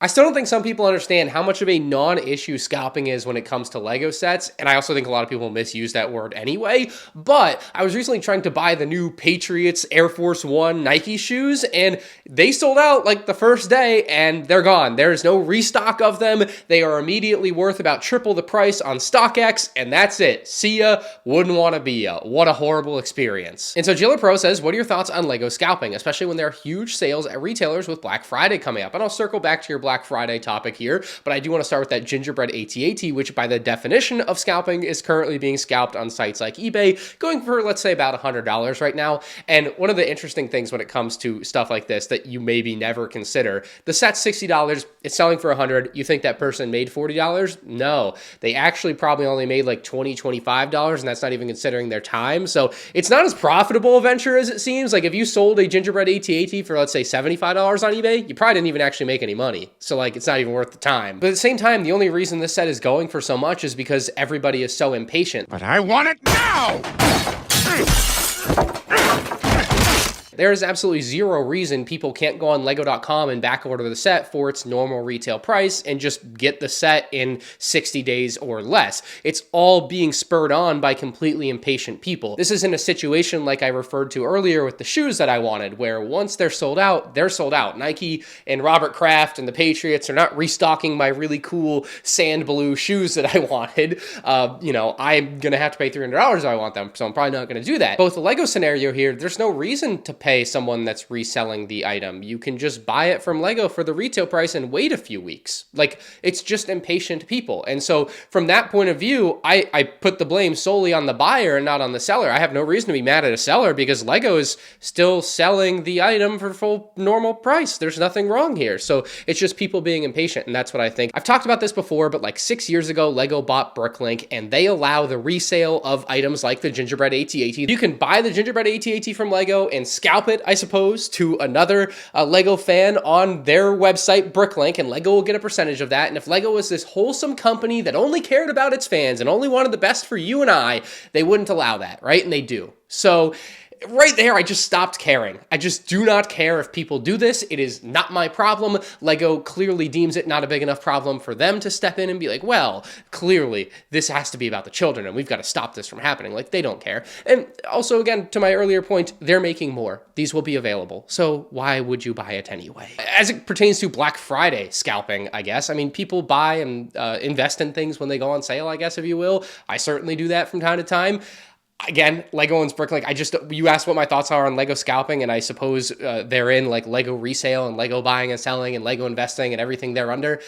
I still don't think some people understand how much of a non-issue scalping is when it comes to LEGO sets, and I also think a lot of people misuse that word anyway, but I was recently trying to buy the new Patriots Air Force One Nike shoes, and they sold out like the first day, and they're gone. There's no restock of them. They are immediately worth about triple the price on StockX, and that's it. See ya, wouldn't want to be ya. What a horrible experience. And so Jiller Pro says, what are your thoughts on LEGO scalping, especially when there are huge sales at retailers with Black Friday coming up? And I'll circle back to your Black Friday topic here, but I do want to start with that gingerbread AT-AT, which by the definition of scalping is currently being scalped on sites like eBay, going for, let's say, about $100 right now. And one of the interesting things when it comes to stuff like this that you maybe never consider, the set's $60, it's selling for $100. You think that person made $40? No, they actually probably only made like $20, $25, and that's not even considering their time. So it's not as profitable a venture as it seems. Like if you sold a gingerbread AT-AT for, let's say, $75 on eBay, you probably didn't even actually make any money. So like, it's not even worth the time. But at the same time, the only reason this set is going for so much is because everybody is so impatient. But I want it now! There is absolutely zero reason people can't go on lego.com and back order the set for its normal retail price and just get the set in 60 days or less. It's all being spurred on by completely impatient people. This isn't a situation like I referred to earlier with the shoes that I wanted, where once they're sold out, they're sold out. Nike and Robert Kraft and the Patriots are not restocking my really cool sand blue shoes that I wanted. I'm going to have to pay $300 if I want them, so I'm probably not going to do that. Both the LEGO scenario here, there's no reason to pay someone that's reselling the item. You can just buy it from LEGO for the retail price and wait a few weeks. Like, it's just impatient people. And so from that point of view, I put the blame solely on the buyer and not on the seller. I have no reason to be mad at a seller because LEGO is still selling the item for full normal price. There's nothing wrong here. So it's just people being impatient, and that's what I think. I've talked about this before, but like 6 years ago, LEGO bought BrickLink, and they allow the resale of items like the gingerbread AT-AT. You can buy the gingerbread AT-AT from LEGO and scalp it, I suppose, to another LEGO fan on their website, BrickLink, and LEGO will get a percentage of that. And if LEGO was this wholesome company that only cared about its fans and only wanted the best for you and I, they wouldn't allow that, right? And they do. So right there, I just stopped caring. I just do not care if people do this. It is not my problem. LEGO clearly deems it not a big enough problem for them to step in and be like, well, clearly this has to be about the children and we've got to stop this from happening. Like, they don't care. And also, again, to my earlier point, they're making more. These will be available. So why would you buy it anyway? As it pertains to Black Friday scalping, I guess, I mean, people buy and invest in things when they go on sale, I guess, if you will. I certainly do that from time to time. Again, LEGO owns BrickLink. You asked what my thoughts are on LEGO scalping, and I suppose they're in like LEGO resale and LEGO buying and selling and LEGO investing and everything they're under.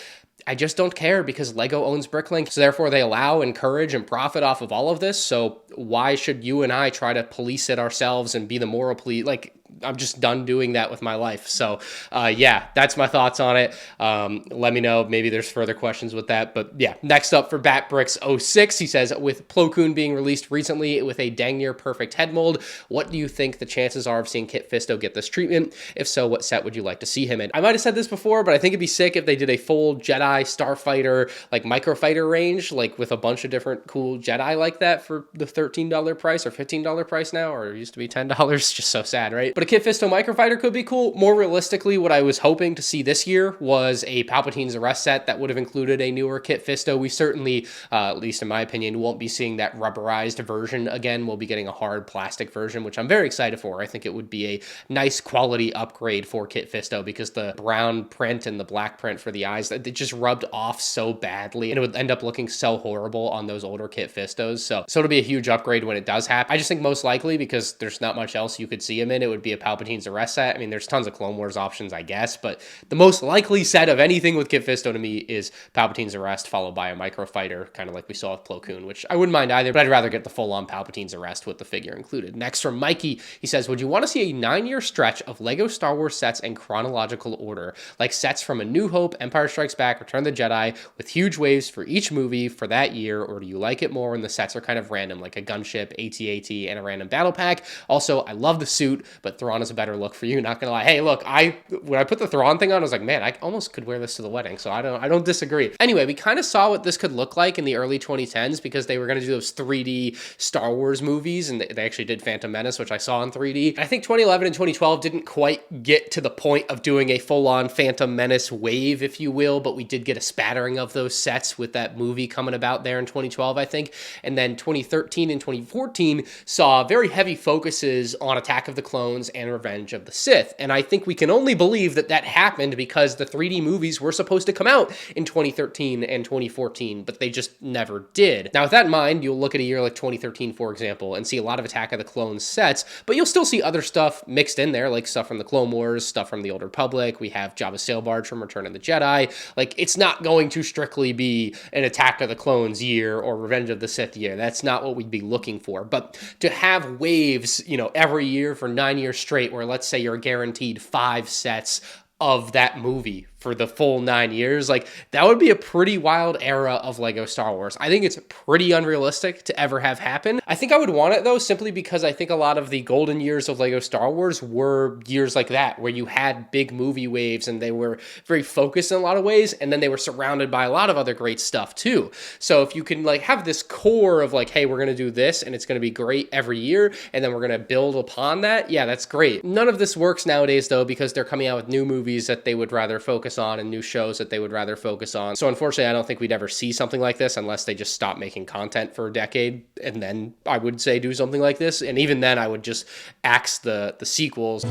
I just don't care because LEGO owns BrickLink, so therefore they allow, encourage, and profit off of all of this. So why should you and I try to police it ourselves and be the moral police? Like, I'm just done doing that with my life. So yeah, that's my thoughts on it. Let me know. Maybe there's further questions with that. But yeah, next up for BatBricks06, he says, with Plo Koon being released recently with a dang near perfect head mold, what do you think the chances are of seeing Kit Fisto get this treatment? If so, what set would you like to see him in? I might have said this before, but I think it'd be sick if they did a full Jedi, Starfighter, like microfighter range, like with a bunch of different cool Jedi like that for the $13 price or $15 price now, or it used to be $10. Just so sad, right? But a Kit Fisto microfighter could be cool. More realistically, what I was hoping to see this year was a Palpatine's Arrest set that would have included a newer Kit Fisto. We certainly, at least in my opinion, won't be seeing that rubberized version again. We'll be getting a hard plastic version, which I'm very excited for. I think it would be a nice quality upgrade for Kit Fisto because the brown print and the black print for the eyes, it just rubbed off so badly and it would end up looking so horrible on those older Kit Fistos. So it'll be a huge upgrade when it does happen. I just think most likely, because there's not much else you could see him in, it would be a Palpatine's Arrest set. I mean, there's tons of Clone Wars options, I guess, but the most likely set of anything with Kit Fisto to me is Palpatine's Arrest followed by a microfighter, kind of like we saw with Plo Koon, which I wouldn't mind either, but I'd rather get the full-on Palpatine's Arrest with the figure included. Next from Mikey, he says, would you want to see a 9-year stretch of LEGO Star Wars sets in chronological order, like sets from A New Hope, Empire Strikes Back, Return of the Jedi with huge waves for each movie for that year, or do you like it more when the sets are kind of random, like a gunship, AT-AT, and a random battle pack? Also, I love the suit, but Thrawn is a better look for you. Not gonna lie. Hey, look, when I put the Thrawn thing on, I was like, man, I almost could wear this to the wedding, so I don't disagree. Anyway, we kind of saw what this could look like in the early 2010s because they were going to do those 3D Star Wars movies, and they actually did Phantom Menace, which I saw in 3D. I think 2011 and 2012 didn't quite get to the point of doing a full-on Phantom Menace wave, if you will, but we did get a spattering of those sets with that movie coming about there in 2012, I think. And then 2013 and 2014 saw very heavy focuses on Attack of the Clones and Revenge of the Sith. And I think we can only believe that that happened because the 3D movies were supposed to come out in 2013 and 2014, but they just never did. Now, with that in mind, you'll look at a year like 2013, for example, and see a lot of Attack of the Clones sets, but you'll still see other stuff mixed in there, like stuff from the Clone Wars, stuff from the Old Republic. We have Jabba's sail barge from Return of the Jedi. Like, it's not going to strictly be an Attack of the Clones year or Revenge of the Sith year. That's not what we'd be looking for. But to have waves, every year for 9 years straight, where let's say you're guaranteed 5 sets of that movie for the full 9 years, like, that would be a pretty wild era of Lego Star Wars. I think it's pretty unrealistic to ever have happen. I think I would want it though, simply because I think a lot of the golden years of Lego Star Wars were years like that, where you had big movie waves and they were very focused in a lot of ways, and then they were surrounded by a lot of other great stuff too. So if you can like have this core of like, hey, we're gonna do this and it's gonna be great every year, and then we're gonna build upon that, yeah, that's great. None of this works nowadays though, because they're coming out with new movies that they would rather focus on and new shows that they would rather focus on. So unfortunately, I don't think we'd ever see something like this unless they just stop making content for a decade, and then I would say do something like this. And even then, I would just axe the sequels,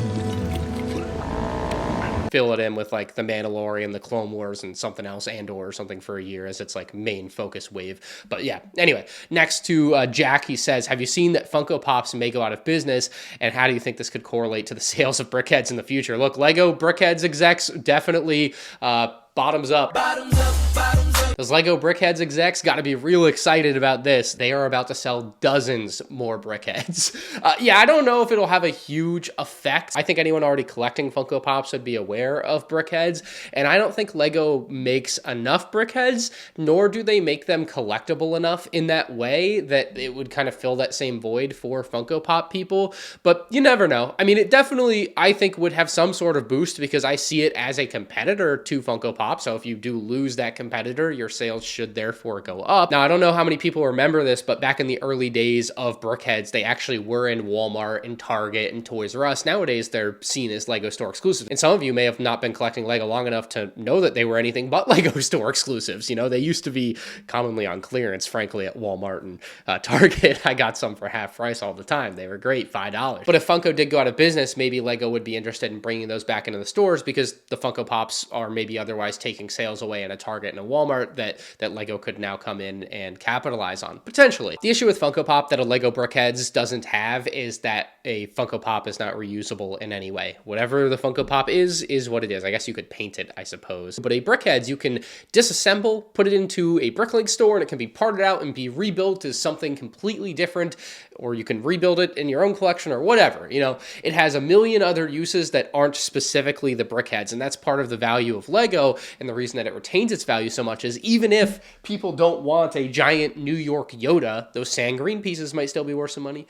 fill it in with like the Mandalorian, the Clone Wars, and something else, Andor or something for a year as its like main focus wave. But yeah, anyway, next to Jack, he says, have you seen that Funko Pops may go out of business, and how do you think this could correlate to the sales of BrickHeadz in the future? Look, Lego BrickHeadz execs definitely bottoms up. Bottoms up, bottoms up. Those Lego BrickHeadz execs got to be real excited about this. They are about to sell dozens more BrickHeadz. Yeah, I don't know if it'll have a huge effect. I think anyone already collecting Funko Pops would be aware of BrickHeadz, and I don't think Lego makes enough BrickHeadz, nor do they make them collectible enough in that way that it would kind of fill that same void for Funko Pop people. But you never know. I mean, it definitely, I think, would have some sort of boost because I see it as a competitor to Funko Pop. So if you do lose that competitor, your sales should therefore go up. Now, I don't know how many people remember this, but back in the early days of BrickHeadz, they actually were in Walmart and Target and Toys R Us. Nowadays, they're seen as Lego store exclusives. And some of you may have not been collecting Lego long enough to know that they were anything but Lego store exclusives. They used to be commonly on clearance, frankly, at Walmart and Target. I got some for half price all the time. They were great, $5. But if Funko did go out of business, maybe Lego would be interested in bringing those back into the stores because the Funko Pops are maybe otherwise taking sales away in a Target and a Walmart that Lego could now come in and capitalize on, potentially. The issue with Funko Pop that a Lego BrickHeadz doesn't have is that a Funko Pop is not reusable in any way. Whatever the Funko Pop is what it is. I guess you could paint it, I suppose. But a BrickHeadz, you can disassemble, put it into a Bricklink store, and it can be parted out and be rebuilt as something completely different, or you can rebuild it in your own collection or whatever. It has a million other uses that aren't specifically the BrickHeadz, and that's part of the value of Lego, and the reason that it retains its value so much is even if people don't want a giant New York Yoda, those sand green pieces might still be worth some money,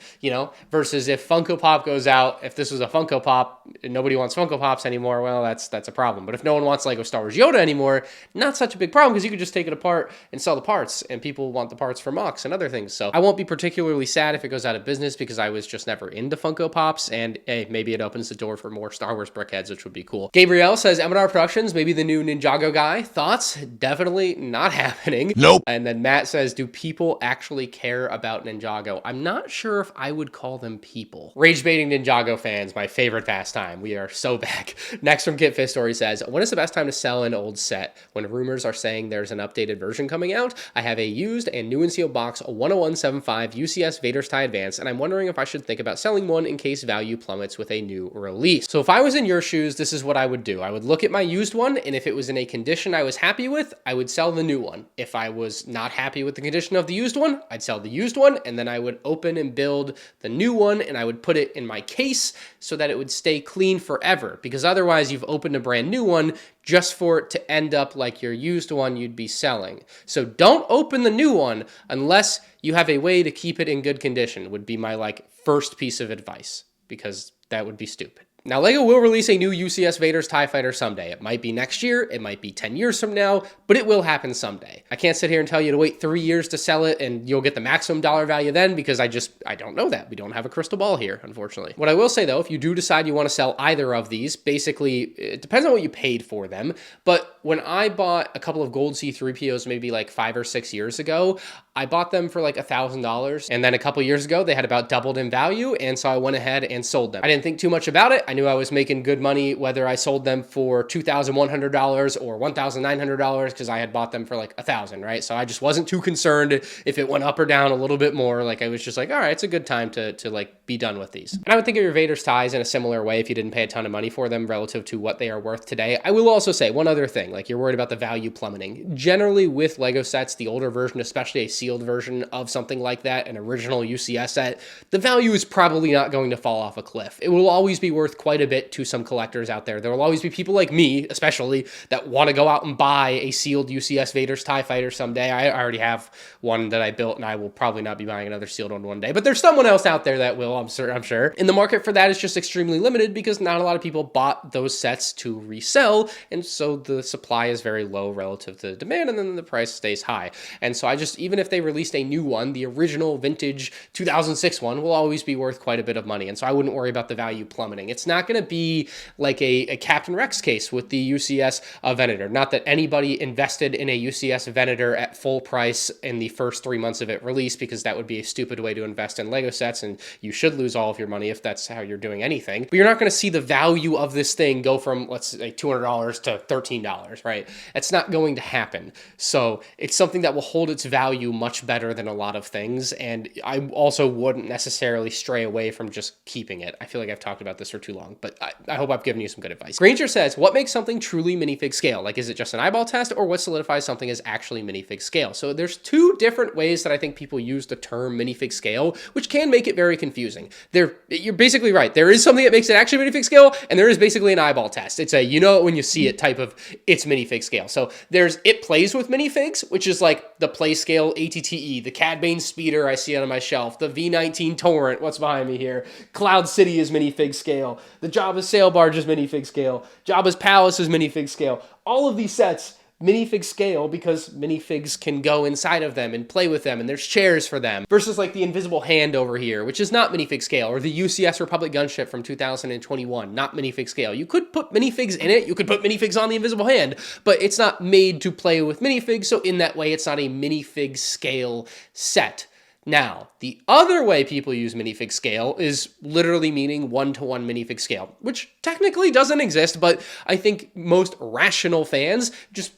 versus if Funko Pop goes out, if this was a Funko Pop and nobody wants Funko Pops anymore, well, that's a problem. But if no one wants Lego Star Wars Yoda anymore, not such a big problem because you could just take it apart and sell the parts, and people want the parts for MOCs and other things. So I won't be particularly sad if it goes out of business because I was just never into Funko Pops, and hey, maybe it opens the door for more Star Wars BrickHeadz, which would be cool. Gabrielle says, MandRproductions, maybe the new Ninjago guy. Thoughts? Definitely not happening. Nope. And then Matt says, do people actually care about Ninjago? I'm not sure if I would call them people. Rage baiting Ninjago fans, my favorite pastime. We are so back. Next from Kit Fisto, he says, when is the best time to sell an old set? When rumors are saying there's an updated version coming out? I have a used and new and sealed box 10175 UCS Vader's TIE Advance, and I'm wondering if I should think about selling one in case value plummets with a new release. So if I was in your shoes, this is what I would do. I would look at my used one, and if it was in a condition I was happy with, I would sell sell the new one. If I was not happy with the condition of the used one, I'd sell the used one, and then I would open and build the new one, and I would put it in my case so that it would stay clean forever, because otherwise you've opened a brand new one just for it to end up like your used one you'd be selling. So don't open the new one unless you have a way to keep it in good condition, would be my first piece of advice, because that would be stupid. Now, LEGO will release a new UCS Vader's TIE Fighter someday. It might be next year, it might be 10 years from now, but it will happen someday. I can't sit here and tell you to wait 3 years to sell it and you'll get the maximum dollar value then, because I don't know that. We don't have a crystal ball here, unfortunately. What I will say though, if you do decide you want to sell either of these, basically, it depends on what you paid for them, but when I bought a couple of gold C-3POs maybe 5 or 6 years ago, I bought them for $1,000, and then a couple years ago, they had about doubled in value, and so I went ahead and sold them. I didn't think too much about it. I knew I was making good money whether I sold them for $2,100 or $1,900 because I had bought them for $1,000, right? So I just wasn't too concerned if it went up or down a little bit more. I was just all right, it's a good time to be done with these. And I would think of your Vader's ties in a similar way if you didn't pay a ton of money for them relative to what they are worth today. I will also say one other thing, you're worried about the value plummeting. Generally with LEGO sets, the older version, especially a sealed version of something like that, an original UCS set, the value is probably not going to fall off a cliff. It will always be worth quite a bit to some collectors out there. There will always be people like me, especially, that want to go out and buy a sealed UCS Vader's TIE Fighter someday. I already have one that I built, and I will probably not be buying another sealed one day, but there's someone else out there that will, I'm sure. And the market for that is just extremely limited because not a lot of people bought those sets to resell, and so the supply is very low relative to the demand, and then the price stays high. And so even if they released a new one, the original vintage 2006 one will always be worth quite a bit of money, and so I wouldn't worry about the value plummeting. It's not going to be like a Captain Rex case with the UCS Venator. Not that anybody invested in a UCS Venator at full price in the first 3 months of it release, because that would be a stupid way to invest in LEGO sets, and you should lose all of your money if that's how you're doing anything. But you're not going to see the value of this thing go from, let's say, $200 to $13, right? It's not going to happen. So it's something that will hold its value much better than a lot of things, and I also wouldn't necessarily stray away from just keeping it. I feel like I've talked about this for too long, but I hope I've given you some good advice. Granger says, what makes something truly minifig scale? Is it just an eyeball test, or what solidifies something as actually minifig scale? So there's two different ways that I think people use the term minifig scale, which can make it very confusing. You're basically right. There is something that makes it actually minifig scale, and there is basically an eyeball test. It's a when you see it type of it's minifig scale. So there's it plays with minifigs, which is the play scale ATTE, the Cad Bane Speeder I see on my shelf, the V19 Torrent, what's behind me here, Cloud City is minifig scale, the Jabba's Sail Barge is minifig scale, Jabba's Palace is minifig scale. All of these sets minifig scale because minifigs can go inside of them and play with them, and there's chairs for them, versus the Invisible Hand over here, which is not minifig scale, or the UCS Republic gunship from 2021, not minifig scale. You could put minifigs in it, you could put minifigs on the Invisible Hand, but it's not made to play with minifigs, so in that way it's not a minifig scale set. Now, the other way people use minifig scale is literally meaning one-to-one minifig scale, which technically doesn't exist, but I think most rational fans just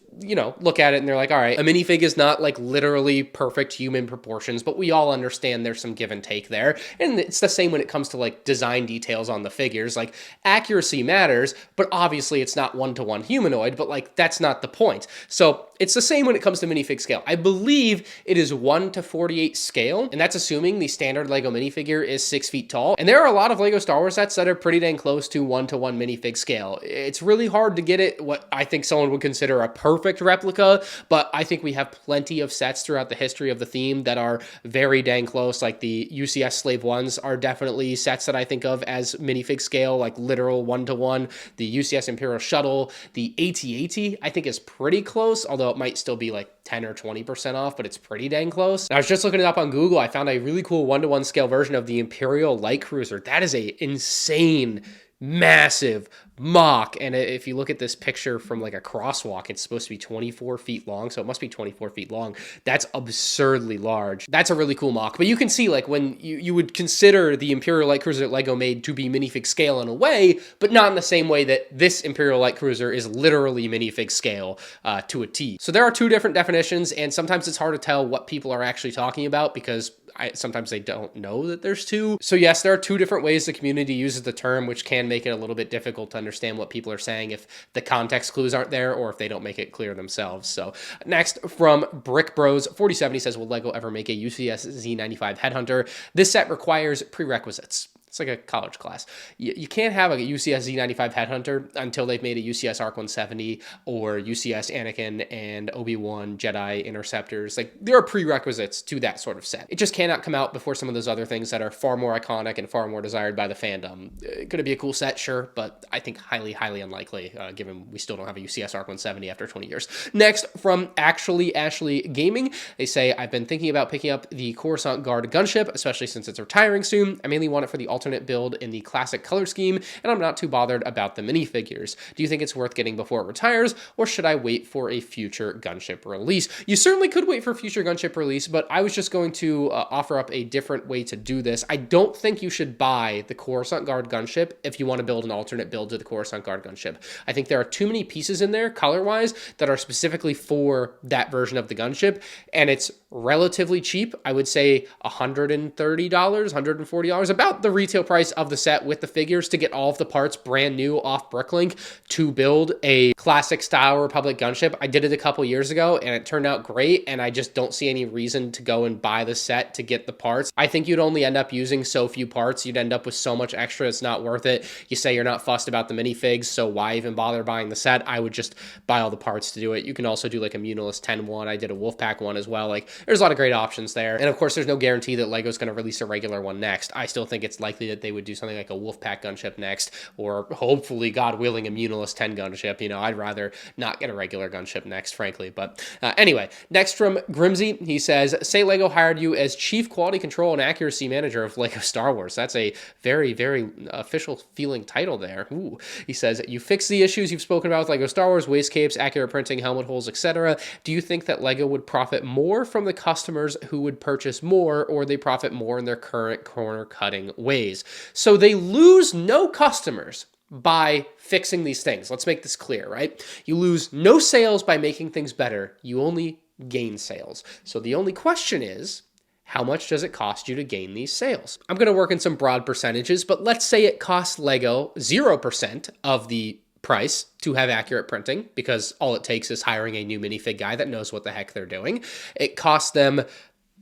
look at it and they're all right, a minifig is not literally perfect human proportions, but we all understand there's some give and take there. And it's the same when it comes to design details on the figures. Accuracy matters, but obviously it's not one-to-one humanoid, but that's not the point. So it's the same when it comes to minifig scale. I believe it is 1:48 scale, and that's assuming the standard LEGO minifigure is 6 feet tall. And there are a lot of LEGO Star Wars sets that are pretty dang close to 1:1 minifig scale. It's really hard to get it what I think someone would consider a perfect replica, but I think we have plenty of sets throughout the history of the theme that are very dang close. The UCS Slave 1s are definitely sets that I think of as minifig scale, literal 1:1. The UCS Imperial Shuttle, the AT-AT I think is pretty close, although it might still be 10 or 20% off, but it's pretty dang close. And I was just looking it up on Google. I found a really cool 1:1 scale version of the Imperial Light Cruiser. That is a insane, massive mock, and if you look at this picture from a crosswalk, it's supposed to be 24 feet long, so it must be 24 feet long. That's absurdly large. That's a really cool mock, but you can see when you would consider the Imperial Light Cruiser that LEGO made to be minifig scale in a way, but not in the same way that this Imperial Light Cruiser is literally minifig scale to a T. So there are two different definitions, and sometimes it's hard to tell what people are actually talking about because sometimes they don't know that there's two. So yes, there are two different ways the community uses the term, which can make it a little bit difficult to understand what people are saying if the context clues aren't there or if they don't make it clear themselves. So next from Brick Bros 47, he says, will LEGO ever make a UCS Z-95 Headhunter? This set requires prerequisites. It's like a college class. You can't have a UCS Z-95 Headhunter until they've made a UCS ARC 170 or UCS Anakin and Obi-Wan Jedi Interceptors. Like, there are prerequisites to that sort of set. It just cannot come out before some of those other things that are far more iconic and far more desired by the fandom. Could it be a cool set? Sure, but I think highly, highly unlikely, given we still don't have a UCS ARC 170 after 20 years. Next, from Actually Ashley Gaming, they say, I've been thinking about picking up the Coruscant Guard gunship, especially since it's retiring soon. I mainly want it for the alternate build in the classic color scheme, and I'm not too bothered about the minifigures. Do you think it's worth getting before it retires, or should I wait for a future gunship release? You certainly could wait for a future gunship release, but I was just going to offer up a different way to do this. I don't think you should buy the Coruscant Guard gunship if you want to build an alternate build to the Coruscant Guard gunship. I think there are too many pieces in there, color-wise, that are specifically for that version of the gunship, and it's relatively cheap. I would say $130, $140, about the retail price of the set with the figures to get all of the parts brand new off Bricklink to build a classic style Republic gunship. I did it a couple years ago and it turned out great, and I just don't see any reason to go and buy the set to get the parts. I think you'd only end up using so few parts. You'd end up with so much extra, it's not worth it. You say you're not fussed about the minifigs, so why even bother buying the set? I would just buy all the parts to do it. You can also do like a Munilus 10 one. I did a Wolfpack one as well. Like, there's a lot of great options there. And of course, there's no guarantee that LEGO's going to release a regular one next. I still think it's likely that they would do something like a Wolfpack gunship next, or hopefully, God willing, a Munilus 10 gunship. You know, I'd rather not get a regular gunship next, frankly. But anyway, next from Grimsy, he says, say LEGO hired you as Chief Quality Control and Accuracy Manager of LEGO Star Wars. That's a very, very official feeling title there. Ooh. He says, you fix the issues you've spoken about with LEGO Star Wars, waste capes, accurate printing, helmet holes, etc. Do you think that LEGO would profit more from the customers who would purchase more, or they profit more in their current corner cutting ways? So they lose no customers by fixing these things. Let's make this clear, right? You lose no sales by making things better. You only gain sales. So the only question is, how much does it cost you to gain these sales? I'm going to work in some broad percentages, but let's say it costs LEGO 0% of the price to have accurate printing, because all it takes is hiring a new minifig guy that knows what the heck they're doing. It costs them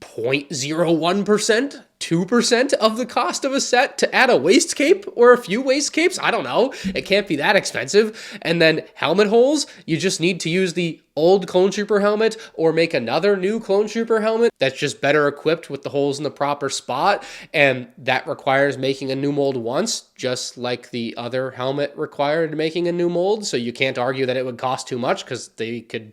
0.01%, 2% of the cost of a set to add a waist cape or a few waist capes. I don't know. It can't be that expensive. And then helmet holes, you just need to use the old Clone Trooper helmet or make another new Clone Trooper helmet that's just better equipped with the holes in the proper spot. And that requires making a new mold once, just like the other helmet required making a new mold. So you can't argue that it would cost too much, because they could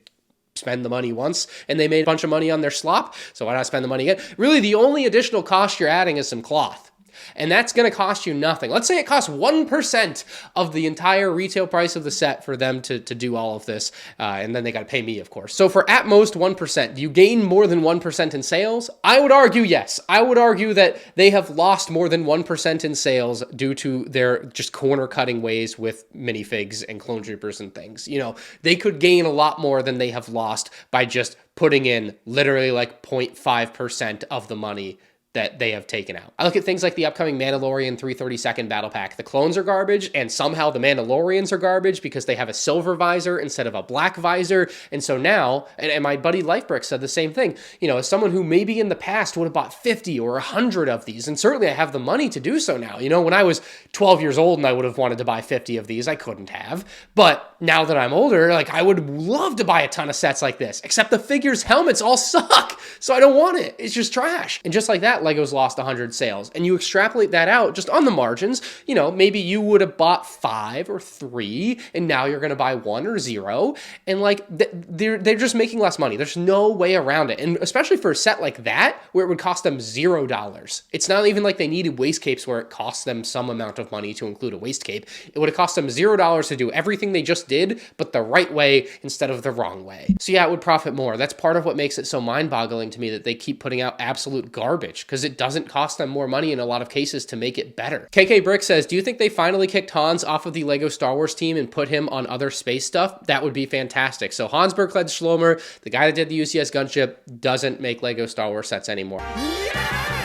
spend the money once and they made a bunch of money on their slop. So why not spend the money again? Really, the only additional cost you're adding is some cloth. And that's going to cost you nothing. Let's say it costs 1% of the entire retail price of the set for them to do all of this. And then they got to pay me, of course. So for at most 1%, do you gain more than 1% in sales? I would argue yes. I would argue that they have lost more than 1% in sales due to their just corner cutting ways with minifigs and clone troopers and things. You know, they could gain a lot more than they have lost by just putting in literally like 0.5% of the money that they have taken out. I look at things like the upcoming Mandalorian 332nd Battle Pack. The clones are garbage, and somehow the Mandalorians are garbage because they have a silver visor instead of a black visor. And so now, and my buddy Lifebrick said the same thing, you know, as someone who maybe in the past would have bought 50 or 100 of these, and certainly I have the money to do so now. You know, when I was 12 years old and I would have wanted to buy 50 of these, I couldn't have. But now that I'm older, like, I would love to buy a ton of sets like this, except the figures' helmets all suck. So I don't want it. It's just trash. And just like that, LEGO's lost 100 sales. And you extrapolate that out just on the margins, you know, maybe you would have bought 5 or 3, and now you're going to buy 1 or 0. And like, they're just making less money. There's no way around it. And especially for a set like that, where it would cost them $0. It's not even like they needed waist capes where it costs them some amount of money to include a waist cape. It would have cost them $0 to do everything they just did, but the right way instead of the wrong way. So yeah, it would profit more. That's part of what makes it so mind-boggling to me that they keep putting out absolute garbage, because it doesn't cost them more money in a lot of cases to make it better. KK Brick says, do you think they finally kicked Hans off of the LEGO Star Wars team and put him on other space stuff? That would be fantastic. So Hans Bergkled Schlomer, the guy that did the UCS gunship, doesn't make LEGO Star Wars sets anymore. Yeah!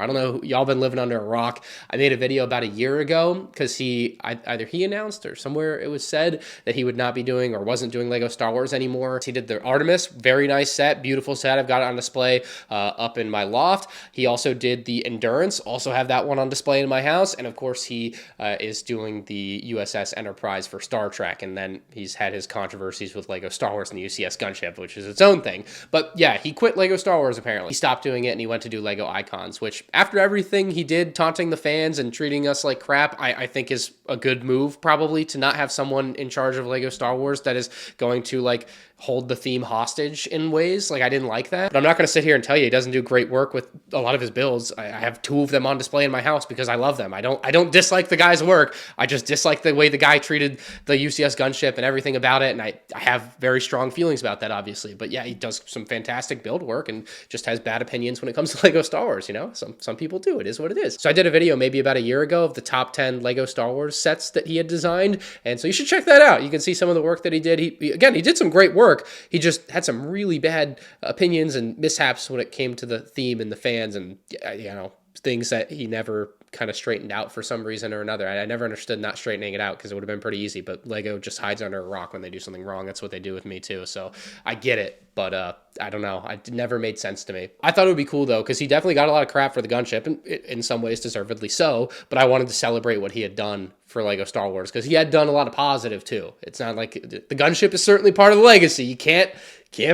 I don't know, y'all been living under a rock. I made a video about a year ago because either he announced or somewhere it was said that he would not be doing or wasn't doing Lego Star Wars anymore. He did the Artemis, very nice set, beautiful set. I've got it on display up in my loft. He also did the Endurance, also have that one on display in my house. And of course, he is doing the USS Enterprise for Star Trek. And then he's had his controversies with Lego Star Wars and the UCS gunship, which is its own thing. But yeah, he quit Lego Star Wars apparently. He stopped doing it and he went to do Lego Icons, which after everything he did, taunting the fans and treating us like crap, I think is a good move probably to not have someone in charge of Lego Star Wars that is going to like hold the theme hostage in ways. Like, I didn't like that. But I'm not going to sit here and tell you he doesn't do great work with a lot of his builds. I have 2 of them on display in my house because I love them. I don't dislike the guy's work. I just dislike the way the guy treated the UCS gunship and everything about it. And I have very strong feelings about that, obviously. But yeah, he does some fantastic build work and just has bad opinions when it comes to Lego Star Wars, you know? Some people do. It is what it is. So I did a video maybe about a year ago of the top 10 Lego Star Wars sets that he had designed. And so you should check that out. You can see some of the work that he did. He did some great work. He just had some really bad opinions and mishaps when it came to the theme and the fans and, you know, things that he never kind of straightened out for some reason or another. I never understood not straightening it out because it would have been pretty easy, but Lego just hides under a rock when they do something wrong. That's what they do with me too. So I get it, but I don't know. It never made sense to me. I thought it would be cool though, because he definitely got a lot of crap for the gunship, and in some ways deservedly so, but I wanted to celebrate what he had done for Lego Star Wars because he had done a lot of positive too. It's not like the gunship is certainly part of the legacy. You can't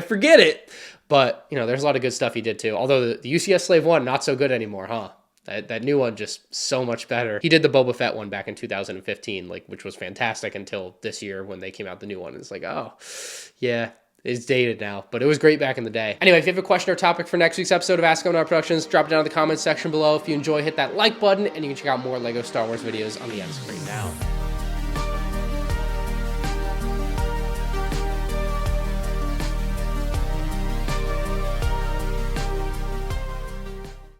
forget it, but you know, there's a lot of good stuff he did too. Although the UCS Slave 1, not so good anymore, huh? That new one just so much better. He did the Boba Fett one back in 2015, like, which was fantastic until this year when they came out the new one. It's like, oh, yeah, it's dated now, but it was great back in the day. Anyway, if you have a question or topic for next week's episode of Ask MandRproductions, drop it down in the comments section below. If you enjoy, hit that like button, and you can check out more Lego Star Wars videos on the end screen now.